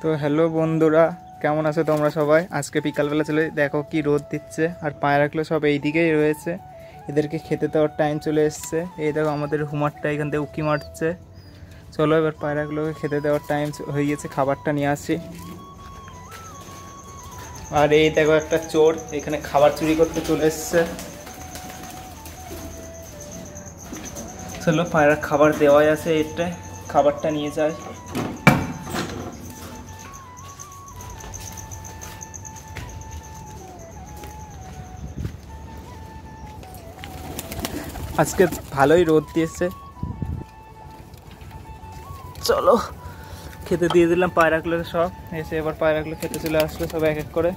তো হ্যালো বন্ধুরা, কেমন আছো তোমরা সবাই? আজকে বিকালবেলা চলে দেখো কি রোদ দিচ্ছে, আর পায়রাগুলো সব এই দিকেই রয়েছে। এদেরকে খেতে দেওয়ার টাইম চলে এসছে। এই দেখো আমাদের হুমারটা এখান থেকে উঁকি মারছে। চলো এবার পায়রাগুলোকে খেতে দেওয়ার টাইম হয়ে গেছে, খাবারটা নিয়ে আসি। আর এই দেখো একটা চোর এখানে খাবার চুরি করতে চলে এসছে। চলো পায়রা খাবার দেওয়াই আছে, এটা খাবারটা নিয়ে যায়। আজকে ভালোই রোদ দিয়েছে। চলো খেতে দিয়ে দিলাম পায়রাগুলোকে, সব এসে এবার পায়রাগুলো খেতে চলে আসলো সব এক এক করে।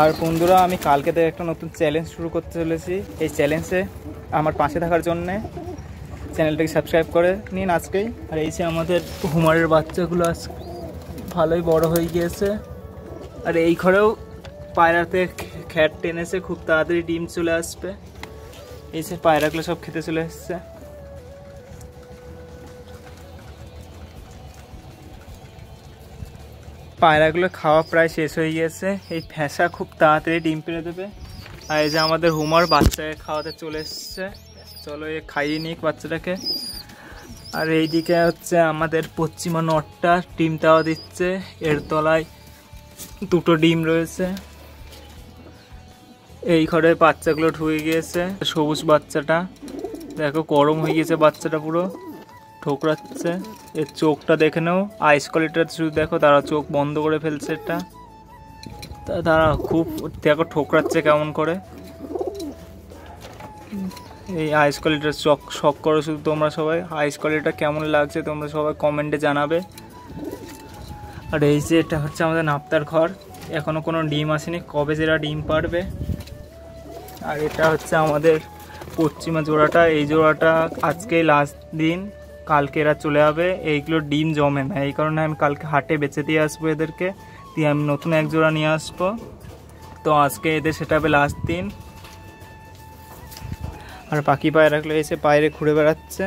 আর বন্ধুরা, আমি কালকে থেকে একটা নতুন চ্যালেঞ্জ শুরু করতে চলেছি। এই চ্যালেঞ্জে আমার পাশে থাকার জন্যে চ্যানেলটাকে সাবস্ক্রাইব করে নিন আজকেই। আর এই যে আমাদের হুমারের বাচ্চাগুলো আজ ভালোই বড় হয়ে গিয়েছে। আর এই ঘরেও পায়রাতে খ্যাট টেনেছে, খুব তাড়াতাড়ি ডিম চলে আসবে। এই যে পায়রাগুলো সব খেতে চলে এসছে। পায়রাগুলো খাওয়া প্রায় শেষ হয়ে গিয়েছে। এই ফ্যাঁসা খুব তাড়াতাড়ি ডিম পেড়ে দেবে। আর এই যে আমাদের হুমার বাচ্চাকে খাওয়াতে চলে এসছে। চলো এ খাইয়ে নিক বাচ্চাটাকে। আর এইদিকে হচ্ছে আমাদের পশ্চিমা নটটা ডিম দেওয়া দিচ্ছে। এর তলায় দুটো ডিম রয়েছে। এই ঘরে বাচ্চাগুলো ঢুকে গিয়েছে। সবুজ বাচ্চাটা দেখো গরম হয়ে গিয়েছে, বাচ্চাটা পুরো ঠোকরাচ্ছে। এর চোখটা দেখে নাও, আইস কোয়ালিটিটা শুধু দেখো, তারা চোখ বন্ধ করে ফেলছে। এটা তারা খুব দেখো ঠোকরাচ্ছে কেমন করে। এই আইস কোয়ালিটির চোখ শখ করো শুধু তোমরা সবাই। আইস কোয়ালিটিটা কেমন লাগছে তোমরা সবাই কমেন্টে জানাবে। আর এই যে এটা হচ্ছে আমাদের নাপ্তার ঘর, এখনো কোনো ডিম আসেনি, কবে যেটা ডিম পারবে। আর এটা হচ্ছে আমাদের পশ্চিমা জোড়াটা। এই জোড়াটা আজকেই লাস্ট দিন, কালকে এরা চলে যাবে। এইগুলো ডিম জমে না, এই কারণে আমি কালকে হাটে বেচে দিয়ে আসবো এদেরকে, দিয়ে আমি নতুন এক জোড়া নিয়ে আসবো। তো আজকে এদের সেটা হবে লাস্ট দিন। আর বাকি পায়রাগুলো এসে বাইরে ঘুরে বেড়াচ্ছে।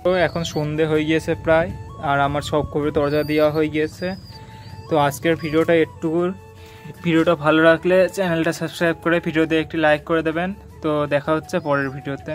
তো এখন সন্ধে হয়ে গিয়েছে প্রায়, আর আমার সব কবির দরজা দেওয়া হয়ে গিয়েছে। তো আজকের ভিডিওটা একটুকু, ভিডিওটা ভালো লাগলে চ্যানেলটা সাবস্ক্রাইব করে ভিডিওতে একটি লাইক করে দেবেন। তো দেখা হচ্ছে পরের ভিডিওতে।